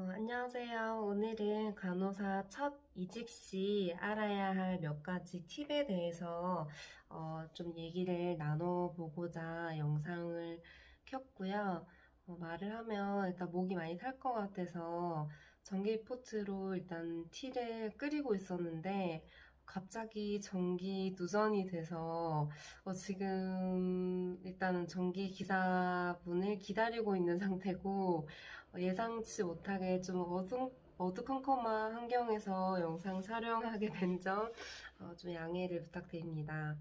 안녕하세요. 오늘은 간호사 첫 이직 시 알아야 할 몇 가지 팁에 대해서 좀 얘기를 나눠보고자 영상을 켰고요. 말을 하면 일단 목이 많이 탈 것 같아서 전기포트로 일단 티를 끓이고 있었는데 갑자기 전기 누전이 돼서 지금 일단은 전기 기사분을 기다리고 있는 상태고 예상치 못하게 좀 어두컴컴한 환경에서 영상 촬영하게 된 점 좀 양해를 부탁드립니다.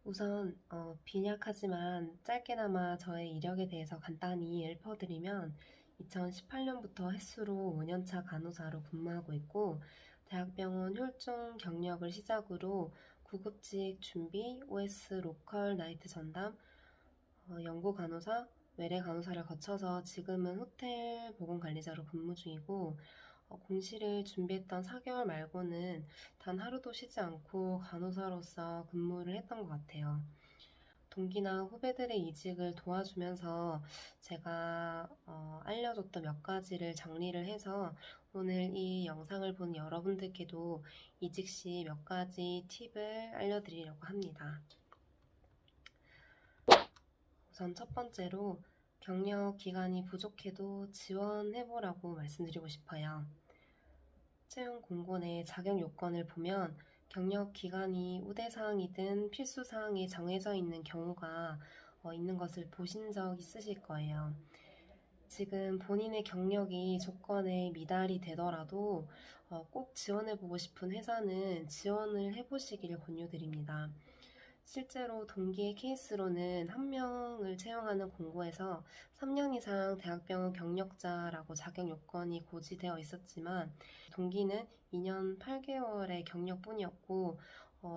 우선 빈약하지만 짧게나마 저의 이력에 대해서 간단히 읊어드리면 2018년부터 햇수로 5년차 간호사로 근무하고 있고 대학병원 혈중 경력을 시작으로 구급직 준비, OS 로컬 나이트 전담, 연구 간호사, 외래 간호사를 거쳐서 지금은 호텔 보건관리자로 근무 중이고 공시를 준비했던 4개월 말고는 단 하루도 쉬지 않고 간호사로서 근무를 했던 것 같아요. 동기나 후배들의 이직을 도와주면서 제가 알려줬던 몇 가지를 정리를 해서 오늘 이 영상을 본 여러분들께도 이직 시 몇 가지 팁을 알려드리려고 합니다. 우선 첫 번째로 경력 기간이 부족해도 지원해보라고 말씀드리고 싶어요. 채용 공고 내 자격 요건을 보면 경력 기간이 우대사항이든 필수사항에 정해져 있는 경우가 있는 것을 보신 적 있으실 거예요. 지금 본인의 경력이 조건에 미달이 되더라도 꼭 지원해보고 싶은 회사는 지원을 해보시길 권유드립니다. 실제로 동기의 케이스로는 한 명을 채용하는 공고에서 3년 이상 대학병원 경력자라고 자격 요건이 고지되어 있었지만 동기는 2년 8개월의 경력뿐이었고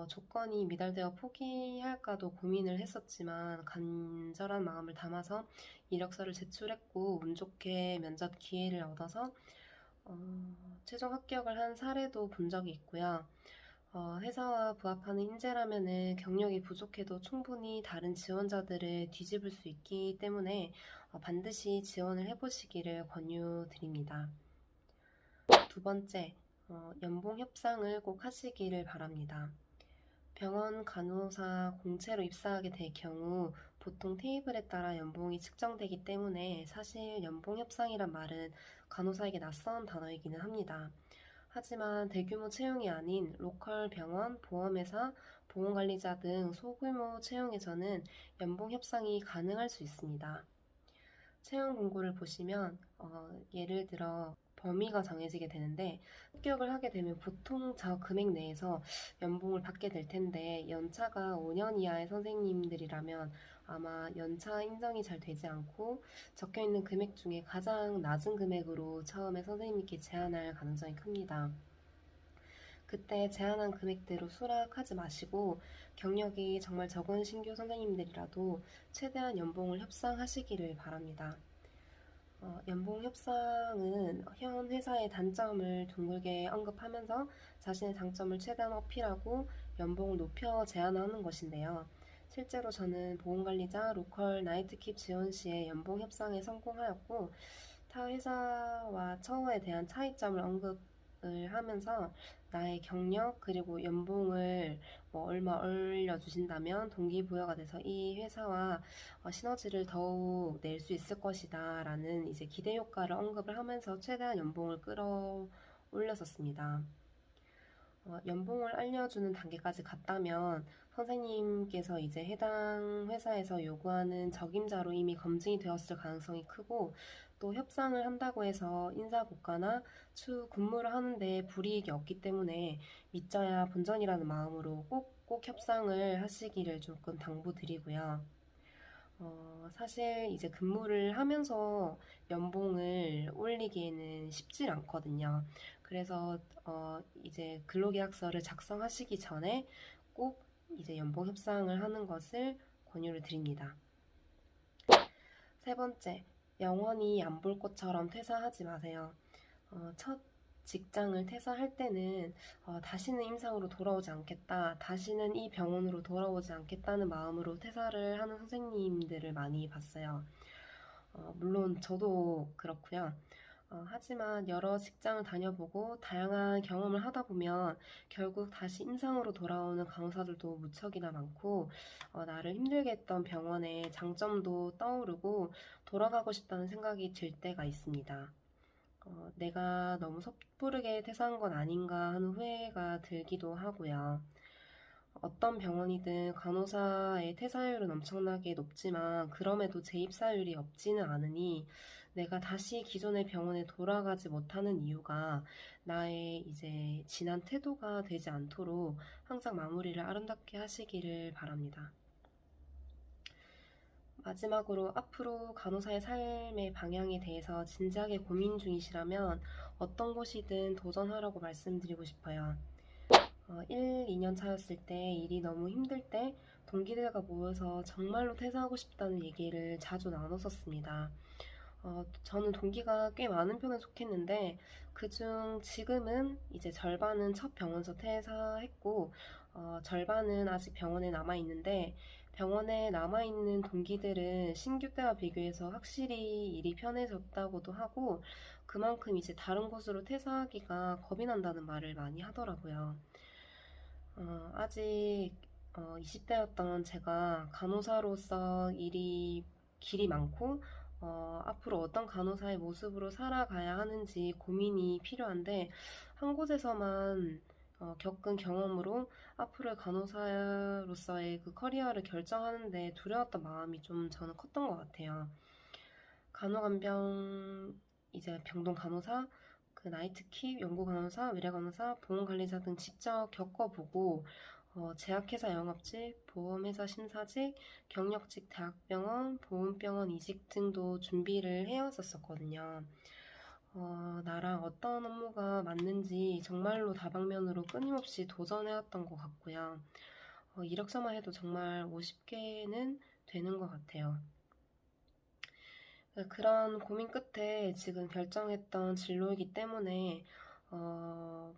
조건이 미달되어 포기할까도 고민을 했었지만 간절한 마음을 담아서 이력서를 제출했고 운 좋게 면접 기회를 얻어서 최종 합격을 한 사례도 본 적이 있고요. 회사와 부합하는 인재라면은 경력이 부족해도 충분히 다른 지원자들을 뒤집을 수 있기 때문에 반드시 지원을 해보시기를 권유드립니다. 두 번째, 연봉 협상을 꼭 하시기를 바랍니다. 병원 간호사 공채로 입사하게 될 경우 보통 테이블에 따라 연봉이 측정되기 때문에 사실 연봉 협상이란 말은 간호사에게 낯선 단어이기는 합니다. 하지만 대규모 채용이 아닌 로컬 병원, 보험회사, 보건관리자 등 소규모 채용에서는 연봉 협상이 가능할 수 있습니다. 채용 공고를 보시면 예를 들어 범위가 정해지게 되는데 합격을 하게 되면 보통 저 금액 내에서 연봉을 받게 될 텐데 연차가 5년 이하의 선생님들이라면 아마 연차 인정이 잘 되지 않고 적혀있는 금액 중에 가장 낮은 금액으로 처음에 선생님께 제안할 가능성이 큽니다. 그때 제안한 금액대로 수락하지 마시고 경력이 정말 적은 신규 선생님들이라도 최대한 연봉을 협상하시기를 바랍니다. 연봉 협상은 현 회사의 단점을 둥글게 언급하면서 자신의 장점을 최대한 어필하고 연봉을 높여 제안하는 것인데요. 실제로 저는 보건관리자 로컬 나이트킵 지원 시에 연봉 협상에 성공하였고 타 회사와 처우에 대한 차이점을 언급을 하면서 나의 경력 그리고 연봉을 얼마 올려주신다면 동기부여가 돼서 이 회사와 시너지를 더욱 낼 수 있을 것이다 라는 이제 기대 효과를 언급을 하면서 최대한 연봉을 끌어올렸었습니다. 연봉을 알려주는 단계까지 갔다면 선생님께서 이제 해당 회사에서 요구하는 적임자로 이미 검증이 되었을 가능성이 크고 또 협상을 한다고 해서 인사고과나 추후 근무를 하는데 불이익이 없기 때문에 믿져야 본전이라는 마음으로 꼭 협상을 하시기를 조금 당부드리고요. 사실 이제 근무를 하면서 연봉을 올리기에는 쉽지 않거든요. 그래서 이제 근로계약서를 작성하시기 전에 꼭 이제 연봉 협상을 하는 것을 권유를 드립니다. 세 번째, 영원히 안 볼 것처럼 퇴사하지 마세요. 첫 직장을 퇴사할 때는 다시는 임상으로 돌아오지 않겠다, 다시는 이 병원으로 돌아오지 않겠다는 마음으로 퇴사를 하는 선생님들을 많이 봤어요. 물론 저도 그렇고요. 하지만 여러 직장을 다녀보고 다양한 경험을 하다 보면 결국 다시 임상으로 돌아오는 간호사들도 무척이나 많고, 나를 힘들게 했던 병원의 장점도 떠오르고 돌아가고 싶다는 생각이 들 때가 있습니다. 내가 너무 섣부르게 퇴사한 건 아닌가 하는 후회가 들기도 하고요. 어떤 병원이든 간호사의 퇴사율은 엄청나게 높지만 그럼에도 재입사율이 없지는 않으니 내가 다시 기존의 병원에 돌아가지 못하는 이유가 나의 이제 지난 태도가 되지 않도록 항상 마무리를 아름답게 하시기를 바랍니다. 마지막으로 앞으로 간호사의 삶의 방향에 대해서 진지하게 고민 중이시라면 어떤 곳이든 도전하라고 말씀드리고 싶어요. 1, 2년 차였을 때 일이 너무 힘들 때 동기들과 모여서 정말로 퇴사하고 싶다는 얘기를 자주 나눴었습니다. 저는 동기가 꽤 많은 편에 속했는데 그중 지금은 이제 절반은 첫 병원에서 퇴사했고 절반은 아직 병원에 남아있는데 병원에 남아있는 동기들은 신규 때와 비교해서 확실히 일이 편해졌다고도 하고 그만큼 이제 다른 곳으로 퇴사하기가 겁이 난다는 말을 많이 하더라고요. 아직 20대였던 제가 간호사로서 길이 많고 앞으로 어떤 간호사의 모습으로 살아가야 하는지 고민이 필요한데 한 곳에서만 겪은 경험으로 앞으로의 간호사로서의 그 커리어를 결정하는데 두려웠던 마음이 좀 저는 컸던 것 같아요. 간호간병, 이제 병동 간호사, 그 나이트킵, 연구간호사, 외래간호사, 보험관리사 등 직접 겪어보고 제약회사 영업직, 보험회사 심사직, 경력직 대학병원, 보험병원 이직 등도 준비를 해왔었거든요. 나랑 어떤 업무가 맞는지 정말로 다방면으로 끊임없이 도전해왔던 것 같고요. 이력서만 해도 정말 50개는 되는 것 같아요. 그런 고민 끝에 지금 결정했던 진로이기 때문에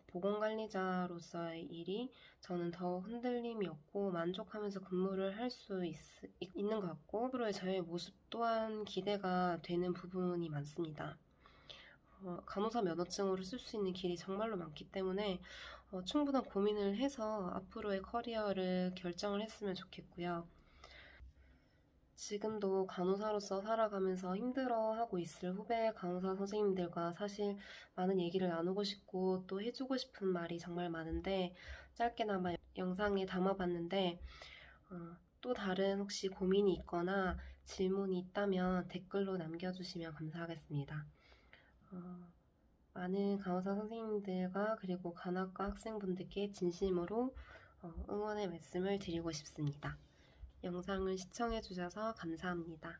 보건관리자로서의 일이 저는 더 흔들림이 없고 만족하면서 근무를 할 수 있는 것 같고 앞으로의 저의 모습 또한 기대가 되는 부분이 많습니다. 간호사 면허증으로 쓸 수 있는 길이 정말로 많기 때문에 충분한 고민을 해서 앞으로의 커리어를 결정을 했으면 좋겠고요. 지금도 간호사로서 살아가면서 힘들어하고 있을 후배 간호사 선생님들과 사실 많은 얘기를 나누고 싶고 또 해주고 싶은 말이 정말 많은데 짧게나마 영상에 담아봤는데 또 다른 혹시 고민이 있거나 질문이 있다면 댓글로 남겨주시면 감사하겠습니다. 많은 간호사 선생님들과 그리고 간호과 학생분들께 진심으로 응원의 말씀을 드리고 싶습니다. 영상을 시청해주셔서 감사합니다.